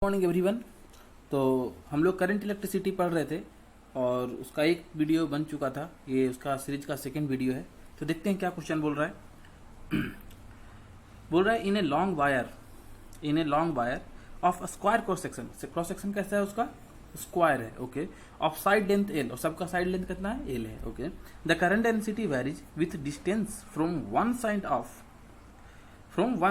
Morning everyone. तो हम लोग करंट इलेक्ट्रिसिटी पढ़ रहे थे और उसका एक वीडियो बन चुका था। ये उसका सीरीज का सेकंड वीडियो है। तो देखते हैं क्या क्वेश्चन बोल रहा है। बोल रहा है in a long wire of square cross section कैसा है उसका? स्क्वायर है। Okay. Of side length L, और सबका साइड लेंथ कितना है? एल है। Okay. The current density varies with distance from one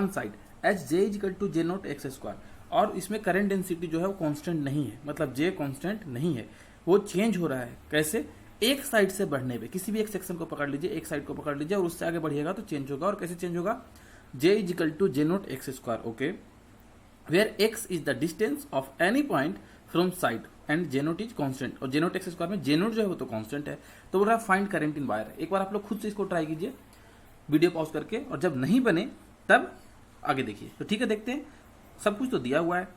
side H J is equal to J naught x square. और इसमें करंट डेंसिटी जो है वो कांस्टेंट नहीं है, मतलब जे कांस्टेंट नहीं है, वो चेंज हो रहा है। कैसे? एक साइड से बढ़ने पे, किसी भी एक सेक्शन को पकड़ लीजिए, एक साइड को पकड़ लीजिए और उससे आगे बढ़िएगा तो चेंज होगा। और कैसे चेंज होगा? J is equal to J naught x square. Okay. Where x is the distance of any point from side and J naught is constant. और जे नोट एक्स स्क्वायर में जे नोट जो है वो तो कांस्टेंट है। तो बोल रहा है फाइंड करंट इन वायर। एक बार आप लोग खुद से इसको ट्राई कीजिए वीडियो पॉज करके, और जब नहीं बने तब आगे देखिए। तो ठीक है, देखते हैं। सब कुछ तो दिया हुआ है।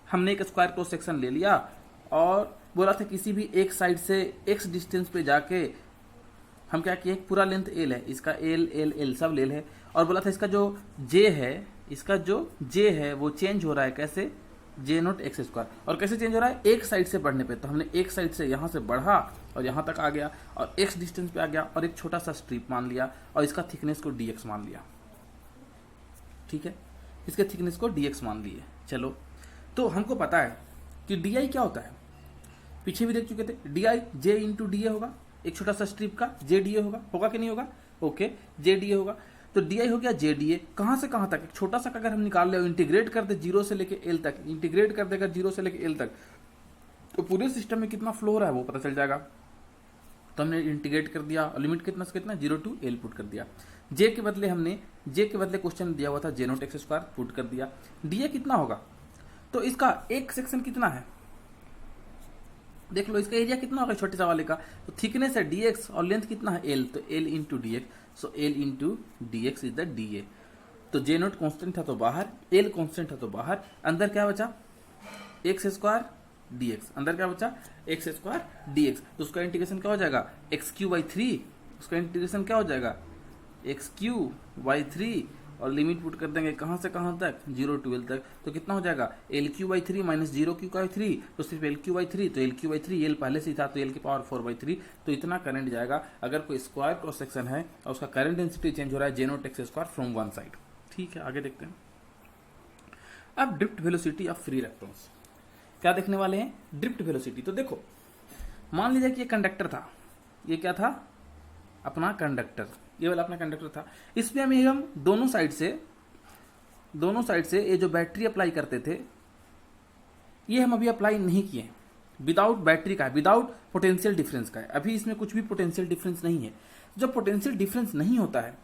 हमने एक स्क्वायर क्रॉस सेक्शन ले लिया और बोला था किसी भी एक साइड से एक्स डिस्टेंस पे जाके हम क्या किए, पूरा लेंथ एल है, इसका एल एल एल सब लेल है। और बोला था इसका जो जे है वो चेंज हो रहा है। कैसे? जे नोट एक्स स्क्वायर। और कैसे चेंज हो रहा है? एक साइड से बढ़ने पे। तो हमने एक साइड से यहां से बढ़ा और यहां तक आ गया और एक्स डिस्टेंस पे आ गया और एक छोटा सा स्ट्रिप मान लिया और इसका थिकनेस को dx मान लिया। ठीक है, इसके थिकनेस को dx मान लिए। चलो, तो हमको पता है कि डी क्या होता है, पीछे भी देख चुके थे। D I J into D A होगा, एक छोटा सा स्ट्रिप का जे डी ए होगा कि नहीं होगा? ओके, जे डी ए होगा। तो डी आई हो गया जे डी ए। कहां से कहां तक? एक छोटा सा अगर हम निकाल ले, इंटीग्रेट कर दे जीरो से लेके एल तक, इंटीग्रेट कर देगा जीरो से लेके एल तक, तो पूरे सिस्टम में कितना फ्लो हो रहा है वो पता चल जाएगा। तो हमने इंटीग्रेट कर दिया और लिमिट कितना से कितना, जीरो टू एल पुट कर दिया। जे के बदले क्वेश्चन दिया हुआ था जे नोट एक्स स्क्वायर, पुट कर दिया। डी ए कितना होगा? तो इसका एक सेक्शन कितना है देख लो, इसका एरिया कितना होगा छोटे सा वाले का? तो थिकनेस है dx और लेंथ कितना है l, तो l into D x. So l into D x is the D A. तो जे नोट कॉन्स्टेंट था तो बाहर, l कॉन्स्टेंट था तो बाहर, अंदर क्या बचा? X square D x. अंदर क्या बचा? X square D x. तो उसका इंटीग्रेशन क्या हो जाएगा? X Q by three. उसका इंटीग्रेशन क्या हो जाएगा? X Q by three. और लिमिट पुट कर देंगे कहां से कहां तक? जीरो टू एल तक। तो कितना हो जाएगा? L Q by three minus zero Q by three, तो सिर्फ एल क्यू बाई थ्री। तो L Q by three L पहले से ही था, तो एल की पावर 4/3। तो इतना करंट जाएगा अगर कोई स्क्वायर क्रॉस सेक्शन है और उसका करंट डेंसिटी चेंज हो रहा है J naught x square from one side. ठीक है, आगे देखते हैं। अब drift velocity of free electrons क्या देखने वाले हैं? Drift velocity. तो देखो, मान लीजिए कि ये कंडक्टर था, ये क्या था? अपना कंडक्टर, ये वाला अपना कंडक्टर था। इसमें हम दोनों साइड से ये जो बैटरी अप्लाई करते थे, ये हम अभी अप्लाई नहीं किए। विदाउट बैटरी का है, विदाउट पोटेंशियल डिफरेंस का है। अभी इसमें कुछ भी पोटेंशियल डिफरेंस नहीं है। जब पोटेंशियल डिफरेंस नहीं होता है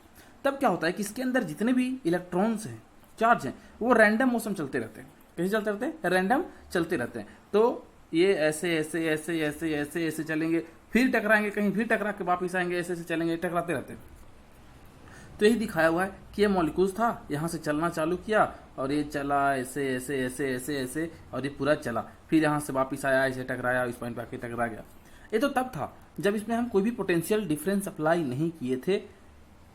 तब क्या होता है कि इसके अंदर जितने भी इलेक्ट्रॉन्स हैं, चार्ज हैं, वो रैंडम मोशन चलते रहते हैं। कैसे चलते रहते हैं? रैंडम चलते रहते हैं। तो ये ऐसे ऐसे ऐसे ऐसे ऐसे ऐसे चलेंगे, फिर टकराएंगे कहीं, फिर टकरा के वापिस आएंगे, ऐसे ऐसे चलेंगे, टकराते रहते हैं। तो यही दिखाया हुआ है कि ये मॉलिक्यूल्स था, यहां से चलना चालू किया और ये चला ऐसे ऐसे ऐसे ऐसे ऐसे और ये पूरा चला, फिर यहां से वापिस आया, ऐसे टकराया, इस पॉइंट पे आके टकरा गया। ये तो तब था जब इसमें हम कोई भी पोटेंशियल डिफरेंस अप्लाई नहीं किए थे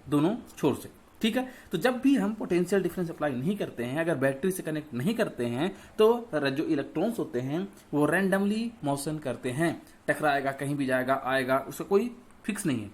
दोनों छोर से। ठीक है, तो जब भी हम पोटेंशियल डिफरेंस अप्लाई नहीं करते हैं, अगर बैटरी से कनेक्ट नहीं करते हैं, तो जो इलेक्ट्रॉन्स होते हैं वो रैंडमली मोशन करते हैं, टकराएगा, कहीं भी जाएगा, आएगा, उसका कोई फिक्स नहीं है।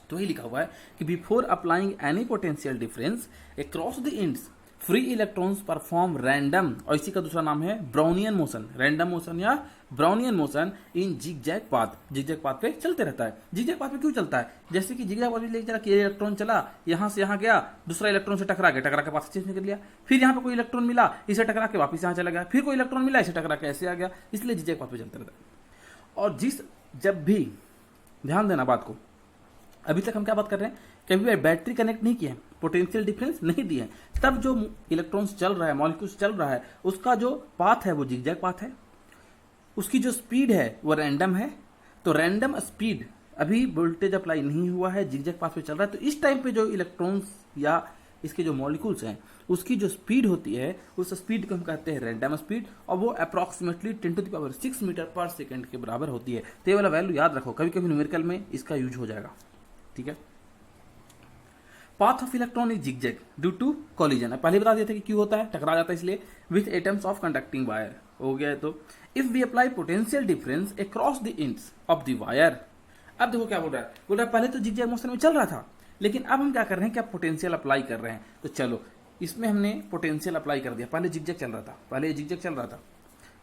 तो ये लिखा हुआ है कि before applying any potential difference across the ends free electrons perform random, और इसी का दूसरा नाम है ब्राउनियन मोशन, रैंडम मोशन या Brownian motion in zigzag path. Zigzag path पे चलते रहता है। जिगजैग पाथ पे क्यों चलता है? जैसे कि जिगजैग पाथ पे लेके चला कि इलेक्ट्रॉन चला, यहां से यहां गया, दूसरा इलेक्ट्रॉन से टकरा के पाथ चेंज कर लिया, फिर यहाँ पे कोई इलेक्ट्रॉन मिला, इसे टकरा के वापिस यहाँ चला गया, फिर कोई इलेक्ट्रॉन मिला, इसे टकरा के ऐसे आ गया। इसलिए जिगजैग पाथ पे चलता रहता है। और जब भी ध्यान देना बात को, अभी तक हम क्या बात कर रहे हैं? कभी बैटरी कनेक्ट नहीं किए, पोटेंशियल डिफरेंस नहीं दिए, तब जो इलेक्ट्रॉन्स चल रहा है, मॉलिक्यूल्स चल रहा है, उसका जो पाथ है वो जिगजैग पाथ है, उसकी जो स्पीड है वो रैंडम है। तो रैंडम स्पीड, अभी वोल्टेज अप्लाई नहीं हुआ है, जिगजैग पाथ पे चल रहा है, तो इस टाइम पे जो इलेक्ट्रॉन्स या इसके जो मॉलिक्यूल्स हैं उसकी जो स्पीड होती है, उस स्पीड को हम कहते हैं रैंडम स्पीड, और वो अप्रॉक्सीमेटली 10⁻⁶ मीटर पर सेकेंड के बराबर होती है। तो ये वाला वैल्यू याद रखो, कभी कभी न्यूमेरिकल में इसका यूज हो जाएगा। ठीक है, path of electron is zigzag due to collision. पहले बता दिए थे कि क्यों होता है, टकरा जाता है इसलिए, with atoms of conducting wire. हो गया है। तो if we apply potential difference across the ends of the wire, अब देखो क्या बोल रहा है पहले तो जिगजैग मोशन में चल रहा था, लेकिन अब हम क्या कर रहे हैं, क्या पोटेंशियल अप्लाई कर रहे हैं। तो चलो इसमें हमने पोटेंशियल अप्लाई कर दिया। पहले जिगजैग चल रहा था,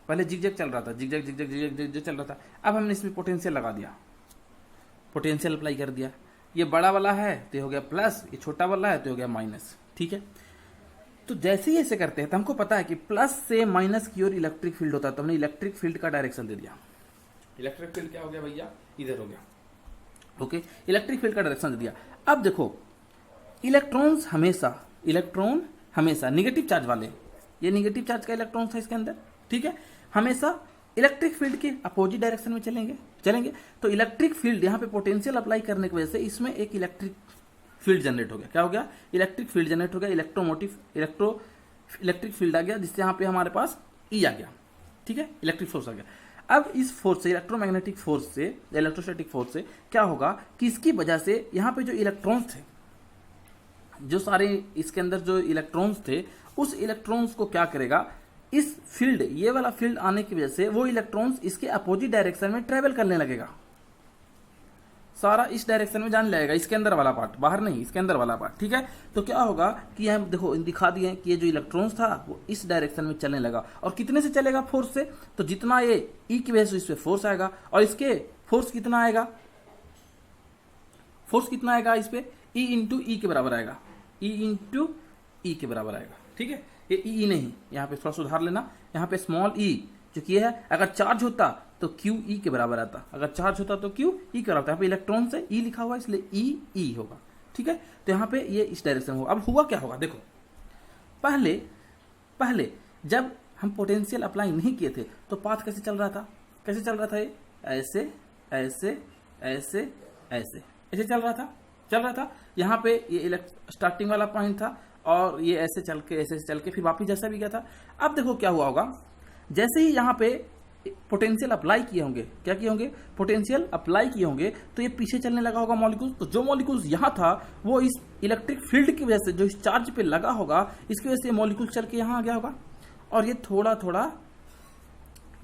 जिगजैग चल रहा था, अब हमने इसमें पोटेंशियल लगा दिया, पोटेंशियल अप्लाई कर दिया। ये बड़ा वाला है तो हो गया प्लस, ये छोटा वाला है तो हो गया माइनस। ठीक है, तो जैसे ही ऐसे करते हैं तो हमको पता है कि प्लस से माइनस की ओर इलेक्ट्रिक फील्ड होता है, तो हमने इलेक्ट्रिक फील्ड का डायरेक्शन दे दिया। इलेक्ट्रिक फील्ड क्या हो गया भैया, इधर हो गया। ओके, इलेक्ट्रिक फील्ड का डायरेक्शन दे दिया। अब देखो इलेक्ट्रॉन हमेशा निगेटिव चार्ज वाले, ये निगेटिव चार्ज का इलेक्ट्रॉन था इसके अंदर, ठीक है, हमेशा इलेक्ट्रिक फील्ड के अपोजिट डायरेक्शन में चलेंगे। तो इलेक्ट्रिक फील्ड यहाँ पे पोटेंशियल अप्लाई करने की वजह से इसमें एक इलेक्ट्रिक फील्ड जनरेट हो गया। क्या हो गया, इलेक्ट्रिक फील्ड जनरेट हो गया, इलेक्ट्रिक फील्ड आ गया, जिससे यहाँ पे हमारे पास ई आ गया। ठीक है, इलेक्ट्रिक फोर्स आ गया। अब इस फोर्स से, इलेक्ट्रोमैग्नेटिक फोर्स से, इलेक्ट्रोस्टैटिक फोर्स से क्या होगा कि इसकी वजह से यहाँ पे जो इलेक्ट्रॉन्स थे, जो सारे इसके अंदर जो इलेक्ट्रॉन्स थे, उस इलेक्ट्रॉन्स को क्या करेगा, इस फील्ड, ये वाला फील्ड आने की वजह से वो इलेक्ट्रॉन्स इसके अपोजिट डायरेक्शन में ट्रेवल करने लगेगा, सारा इस डायरेक्शन में जाने लगेगा, इसके अंदर वाला पार्ट, बाहर नहीं, इसके अंदर वाला पार्ट। ठीक है, तो क्या होगा कि हम देखो दिखा दिए कि ये जो इलेक्ट्रॉन्स था वो इस डायरेक्शन में चलने लगा। और कितने से चलेगा, फोर्स से। तो जितना ये ई की वजह से इस पे फोर्स आएगा, और इसके फोर्स कितना आएगा, इस पे ई इंटू ई के बराबर आएगा, के बराबर आएगा। ठीक है, ये ई नहीं, यहाँ पे थोड़ा सुधार लेना, यहाँ पे स्मॉल ई जो कि है, अगर चार्ज होता तो क्यू ई के बराबर आता, अगर चार्ज होता तो क्यू ई के बराबर आता। यहाँ पे इलेक्ट्रॉन से ई लिखा हुआ है इसलिए ई होगा। ठीक है, तो यहाँ पे ये इस डायरेक्शन में होगा। अब हुआ क्या होगा, देखो पहले जब हम पोटेंशियल अप्लाई नहीं किए थे तो पाथ कैसे चल रहा था, ये ऐसे चल रहा था। यहाँ पे ये स्टार्टिंग वाला पॉइंट था, और ये ऐसे चल के फिर वापिस जैसा भी गया था। अब देखो क्या हुआ होगा, जैसे ही यहाँ पे पोटेंशियल अप्लाई किए होंगे, क्या किए होंगे, पोटेंशियल अप्लाई किए होंगे, तो ये पीछे चलने लगा होगा मॉलिक्यूल। तो जो मॉलिक्यूल्स यहाँ था वो इस इलेक्ट्रिक फील्ड की वजह से, जो इस चार्ज पे लगा होगा, इसकी वजह से मॉलिक्यूल चल के यहाँ आ गया होगा, और ये थोड़ा थोड़ा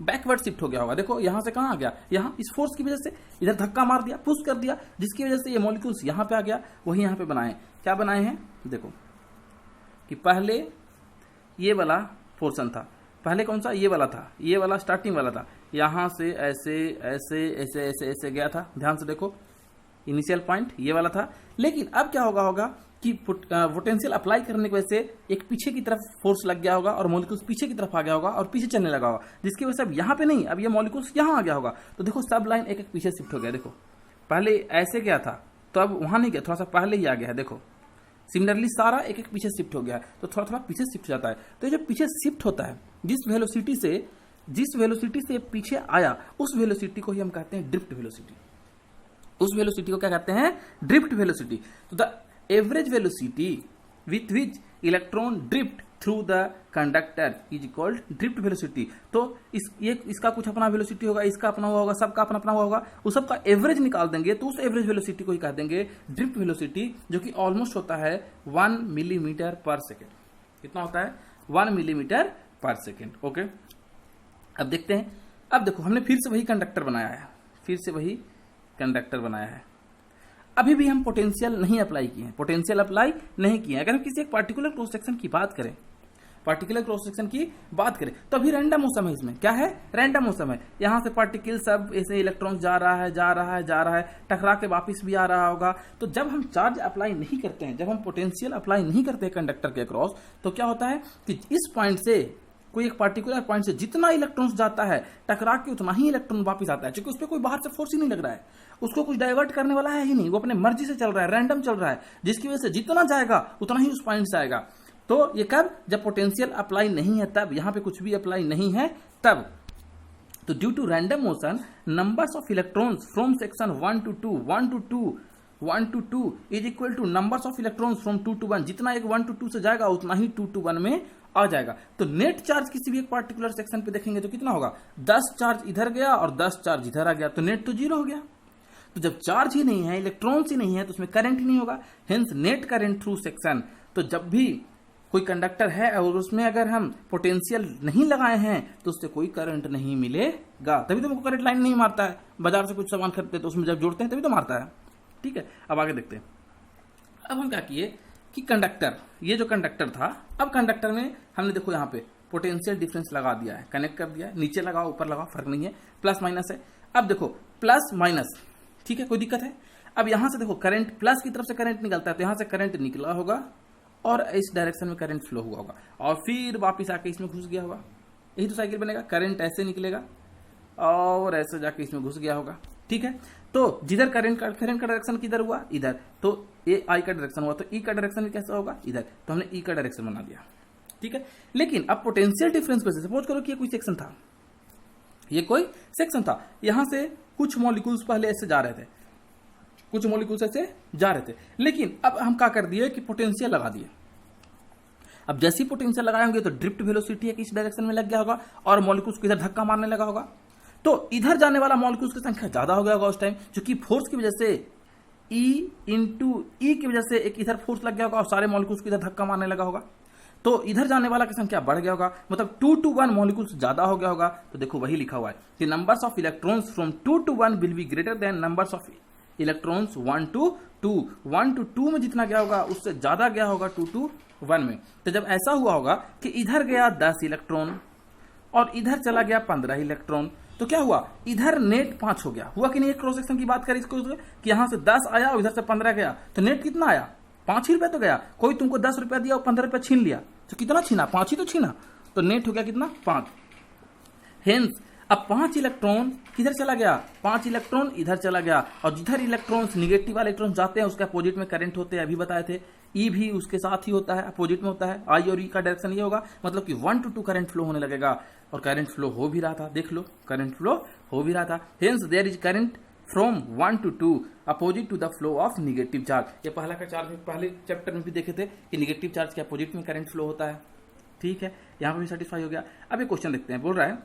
बैकवर्ड शिफ्ट हो गया होगा। देखो यहाँ से कहाँ आ गया, यहाँ इस फोर्स की वजह से इधर धक्का मार दिया, पुश कर दिया, जिसकी वजह से ये मॉलिक्यूल्स यहाँ पे आ गया। वही यहाँ पे बनाए, क्या बनाए हैं, देखो कि पहले ये वाला पोर्शन था, पहले कौन सा, ये वाला स्टार्टिंग वाला था, यहां से ऐसे गया था। ध्यान से देखो, इनिशियल पॉइंट ये वाला था। लेकिन अब क्या होगा कि पोटेंशियल अप्लाई करने की वजह से एक पीछे की तरफ फोर्स लग गया होगा, और मॉलिक्यूल्स पीछे की तरफ आ गया होगा और पीछे चलने लगा होगा, जिसकी वजह से अब यहाँ पे नहीं, अब ये मॉलिक्यूल्स यहाँ आ गया होगा। तो देखो सब लाइन एक पीछे शिफ्ट हो गया। देखो पहले ऐसे गया था, तो अब वहां नहीं गया, थोड़ा सा पहले ही आ गया है। देखो सिमिलरली सारा एक पीछे शिफ्ट हो गया है, तो थोड़ा पीछे शिफ्ट हो जाता है। तो ये जो पीछे शिफ्ट होता है, जिस वेलोसिटी से पीछे आया, उस वेलोसिटी को ही हम कहते हैं ड्रिफ्ट वेलोसिटी। उस वेलोसिटी को क्या कहते हैं, ड्रिफ्ट वेलोसिटी। तो the average velocity with which electron drift through the conductor is called drift velocity. तो इसका कुछ अपना वेलोसिटी होगा, इसका अपना हुआ होगा, सबका अपना अपना हुआ होगा, उस सबका एवरेज निकाल देंगे, तो उस एवरेज वेलोसिटी को ही कह देंगे ड्रिफ्ट वेलोसिटी, जो कि ऑलमोस्ट होता है 1 मिलीमीटर पर सेकेंड। कितना होता है, 1 मिलीमीटर पर सेकेंड। ओके, अब देखते हैं। अब देखो हमने फिर से वही कंडक्टर बनाया है, अभी भी हम पोटेंशियल नहीं अप्लाई किए हैं। अगर हम किसी एक पार्टिकुलर क्रॉस सेक्शन की बात करें, तो अभी रैंडम मौसम है, इसमें क्या है, रैंडम मौसम है। यहां से पार्टिकल सब ऐसे इलेक्ट्रॉन जा रहा है, टकरा के वापस भी आ रहा होगा। तो जब हम चार्ज अप्लाई नहीं करते हैं, जब हम पोटेंशियल अप्लाई नहीं करते हैं कंडक्टर के अक्रॉस, तो क्या होता है कि इस पॉइंट से, कोई एक पार्टिकुलर पॉइंट से जितना इलेक्ट्रॉन्स जाता है, टकरा के उतना ही इलेक्ट्रॉन वापस आता है, क्योंकि उस पर कोई बाहर से फोर्स ही नहीं लग रहा है, उसको कुछ डाइवर्ट करने वाला है ही नहीं, वो अपने मर्जी से चल रहा है, रैंडम चल रहा है, जिसकी वजह से जितना जाएगा उतना ही उस पॉइंट से आएगा। तो ये कब, जब पोटेंशियल अप्लाई नहीं है तब, यहां पे कुछ भी अप्लाई नहीं है तब। तो due to random motion, numbers of electrons from section 1 to 2 is equal to numbers of electrons from 2 to 1। जितना एक 1 to 2 से जाएगा उतना ही 2 to 1 में आ जाएगा। तो नेट चार्ज किसी भी एक पार्टिकुलर सेक्शन पे देखेंगे तो कितना होगा, 10 चार्ज इधर गया और 10 चार्ज इधर आ गया, तो नेट तो 0 हो गया। तो जब चार्ज ही नहीं है, इलेक्ट्रॉन्स ही नहीं है, तो उसमें करंट ही नहीं होगा, hence net current through section. तो जब भी कोई कंडक्टर है और उसमें अगर हम पोटेंशियल नहीं लगाए हैं तो उससे कोई करंट नहीं मिलेगा, तभी तो हमको करंट लाइन नहीं मारता है। बाजार से कुछ सामान खरीदते तो उसमें जब जोड़ते हैं तभी तो मारता है। ठीक है, अब आगे देखते हैं। अब हम क्या किए कि कंडक्टर, ये जो कंडक्टर था, अब कंडक्टर में हमने देखो यहाँ पे पोटेंशियल डिफरेंस लगा दिया है, कनेक्ट कर दिया है, नीचे लगाओ ऊपर लगाओ फर्क नहीं है, प्लस माइनस है। अब देखो प्लस माइनस, ठीक है, कोई दिक्कत है। अब यहां से देखो करंट, प्लस की तरफ से करंट निकलता है तो यहां से करंट निकला होगा और इस डायरेक्शन में करंट फ्लो हुआ होगा और फिर वापस आके इसमें घुस गया होगा। यही तो साइकिल बनेगा, करंट ऐसे निकलेगा और ऐसे जाके इसमें घुस गया होगा। ठीक है, तो जिधर करंट का डायरेक्शन किधर हुआ, इधर, तो ये आई का डायरेक्शन हुआ तो ई का डायरेक्शन भी कैसा होगा, इधर, तो हमने ई का डायरेक्शन बना दिया। ठीक है, लेकिन अब पोटेंशियल डिफरेंस पे सपोज करो कि ये कोई सेक्शन था, ये कोई सेक्शन था, यहां से कुछ मॉलिक्यूल्स पहले ऐसे जा रहे थे, कुछ मॉलिक्यूल्स ऐसे जा रहे थे, लेकिन अब हम क्या कर दिए कि पोटेंशियल लगा दिए। अब जैसी पोटेंशियल लगाएंगे तो ड्रिफ्ट वेलोसिटी है किस डायरेक्शन में लग गया होगा और मॉलिक्यूल्स को इधर धक्का मारने लगा होगा, तो इधर जाने वाला मॉलिक्यूल्स की संख्या ज्यादा हो गया होगा उस टाइम, क्योंकि फोर्स की वजह से E इंटू ई की वजह से एक इधर फोर्स लग गया होगा और सारे मॉलिक्यूल्स को इधर धक्का मारने लगा होगा, तो इधर जाने वाला की संख्या बढ़ गया होगा, मतलब 2 to 1 मॉलिक्यूल्स ज्यादा हो गया होगा। तो देखो वही लिखा हुआ है कि numbers of electrons from 2 to 1 will be greater than numbers of electrons 1 to 2। 1 to 2 में जितना गया होगा उससे ज्यादा गया होगा 2 to 1 में। तो जब ऐसा हुआ होगा कि इधर गया 10 इलेक्ट्रॉन और इधर चला गया 15 इलेक्ट्रॉन, तो क्या हुआ, इधर नेट 5 हो गया, हुआ कि नहीं। एक क्रॉस सेक्शन की बात करें इसको कि यहां से 10 आया और इधर से 15 गया, तो नेट कितना आया, 5 ही रुपए तो गया। कोई तुमको 10 रुपया दिया और 15 रुपया छीन लिया, तो कितना छीना, 5 ही तो छीना, तो नेट हो गया कितना, 5। हेंस अब 5 इलेक्ट्रॉन किधर चला गया, 5 इलेक्ट्रॉन इधर चला गया, और जिधर इलेक्ट्रॉन्स निगेटिव वाले इलेक्ट्रॉन जाते हैं उसके अपोजिट में करंट होते हैं, अभी बताए थे। ई भी उसके साथ ही होता है, अपोजिट में होता है। आई और ई का डायरेक्शन ये होगा, मतलब कि 1 to 2 करंट फ्लो होने लगेगा, और करंट फ्लो हो भी रहा था, देख लो करंट फ्लो हो भी रहा था। Hence there is current from 1 to 2 opposite to the flow of negative charge. ये पहला का चार्ज पहले चैप्टर में भी देखे थे कि निगेटिव चार्ज के अपोजिट में करंट फ्लो होता है। ठीक है, यहां पर भी सेटिस्फाई हो गया। अब ये क्वेश्चन देखते हैं, बोल रहा है,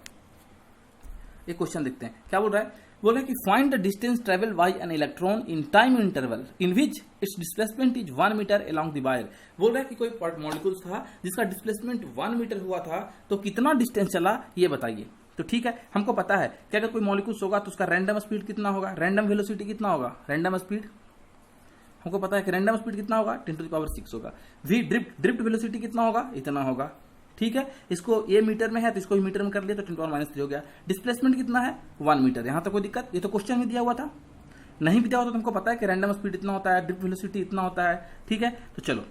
ये क्वेश्चन देखते हैं क्या बोल रहा है। बोल रहा है कि find the distance travel by an electron in time interval in which its displacement is 1 metre along the wire. बोल रहा है कि कोई मॉलिक्यूल्स था जिसका डिस्प्लेसमेंट 1 मीटर हुआ था, तो कितना डिस्टेंस चला ये बताइए। तो ठीक है, हमको पता है कि अगर कोई मॉलिक्यूल्स होगा तो उसका रैंडम स्पीड कितना होगा, रैंडम वेलोसिटी कितना होगा, रैंडम स्पीड हमको पता है कि रैंडम स्पीड कितना होगा, 10⁻⁶ होगा। वी ड्रिफ्ट वेलोसिटी कितना होगा, इतना होगा। ठीक है, इसको ये मीटर में है तो इसको ही मीटर में कर लिया तो 10⁻³ हो गया। डिस्प्लेसमेंट कितना है, 1 मीटर। यहां तक कोई दिक्कत, ये तो क्वेश्चन में दिया हुआ था, नहीं भी दिया होता तो तुमको पता है कि रैंडम स्पीड इतना होता है, ड्रिफ्ट वेलोसिटी इतना होता है। ठीक है, तो चलो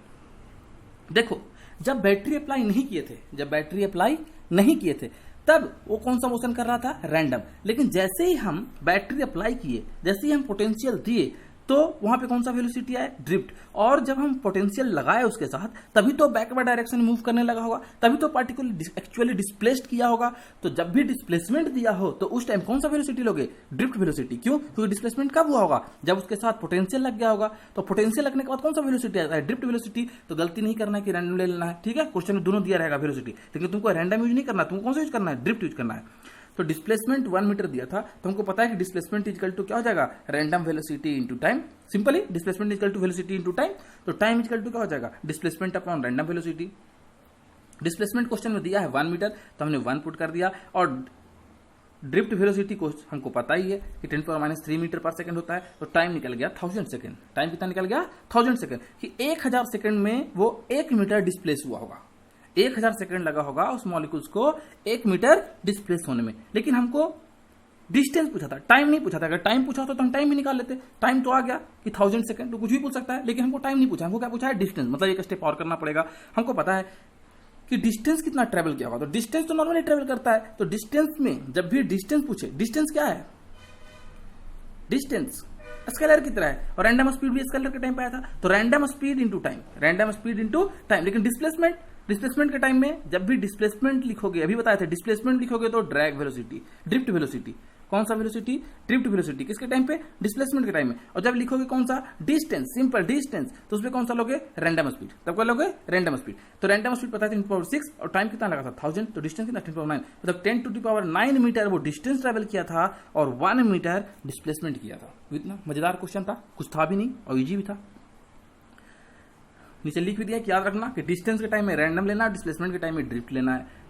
देखो, जब बैटरी अप्लाई नहीं किए थे, जब बैटरी अप्लाई नहीं किए थे तब वो कौन सा मोशन कर रहा था, रैंडम। लेकिन जैसे ही हम बैटरी अप्लाई किए, जैसे ही हम पोटेंशियल दिए, तो वहां पे कौन सा वेलोसिटी आया, ड्रिफ्ट। और जब हम पोटेंशियल लगाए उसके साथ, तभी तो बैकवर्ड डायरेक्शन मूव करने लगा होगा, तभी तो पार्टिकल एक्चुअली डिस्प्लेस्ड किया होगा। तो जब भी डिस्प्लेसमेंट दिया हो तो उस टाइम कौन सा वेलोसिटी लोगे, ड्रिफ्ट वेलोसिटी। क्यों, क्योंकि डिस्प्लेसमेंट कब हुआ होगा, जब उसके साथ पोटेंशियल लग गया होगा। तो पोटेंशियल लगने के बाद कौन सा वेलोसिटी आता है, ड्रिफ्ट वेलोसिटी। तो गलती नहीं करना है कि रैंडम ले लेना है। ठीक है, क्वेश्चन में दोनों दिया रहेगा वेलोसिटी, लेकिन तुमको रैंडम यूज नहीं करना, तुमको कौन सा यूज करना है, ड्रिफ्ट यूज करना है। तो डिस्प्लेसमेंट 1 मीटर दिया था, तो हमको पता है कि डिस्प्लेसमेंट इक्वल टू क्या हो जाएगा, random velocity into time. Simply displacement equal to velocity into time, तो टाइम इक्वल टू क्या हो जाएगा, displacement upon random velocity. Displacement question में दिया है 1 मीटर, तो हमने 1 पुट कर दिया, और ड्रिफ्ट वेलोसिटी को हमको पता ही है कि 10⁻³ मीटर पर सेकंड होता है। तो टाइम निकल गया 1000 सेकंड। टाइम कितना निकल गया, 1000 सेकंड, कि 1000 सेकंड में वो 1 मीटर डिस्प्लेस हुआ होगा। 1000 सेकंड लगा होगा उस मॉलिक्यूल्स को 1 मीटर डिस्प्लेस होने में। लेकिन हमको डिस्टेंस पूछा था, टाइम नहीं पूछा था। अगर टाइम पूछा होता तो हम टाइम भी निकाल लेते। टाइम तो आ गया कि 1000 सेकंड, तो कुछ भी पूछ सकता है, लेकिन हमको टाइम नहीं पूछा, हमको क्या पूछा है, डिस्टेंस। मतलब एक स्टेप और करना पड़ेगा। हमको पता है कि डिस्टेंस कितना ट्रेवल किया होगा, तो डिस्टेंस तो नॉर्मली ट्रेवल करता है। तो डिस्टेंस में जब भी डिस्टेंस पूछे, डिस्टेंस क्या है, डिस्टेंस स्केलर की तरह है, और रैंडम स्पीड भी स्केलर के टाइम पे आया था। तो random speed into time, random speed into time. लेकिन डिस्प्लेसमेंट के टाइम में जब भी डिस्प्लेसमेंट लिखोगे, अभी बताए थे डिस्प्लेसमेंट लिखोगे तो ड्रैग वेलोसिटी, ड्रिफ्ट वेलोसिटी, कौन सा वेलोसिटी? Drift velocity. किसके टाइम पे? डिस्प्लेसमेंट के टाइम में। और जब लिखोगे कौन सा? डिस्टेंस, सिंपल डिस्टेंस, तो उसमें कौन सा लोगे? Random speed. तब क्या लोगे? Random speed. तो रैंडम स्पीड पता है 10⁻6 और टाइम कितना लगा था? 1000। तो डिस्टेंस कितना? 10⁻9। मतलब 10⁻9 मीटर वो डिस्टेंस ट्रेवल किया था और 1 मीटर डिस्प्लेसमेंट किया था। इतना मजेदार क्वेश्चन था, कुछ था भी नहीं और इजी भी था। नीचे लिख भी दिया कि याद रखना कि डिस्टेंस के टाइम में रैंडम लेना है, डिस्प्लेसमेंट के टाइम में ड्रिफ्ट लेना है।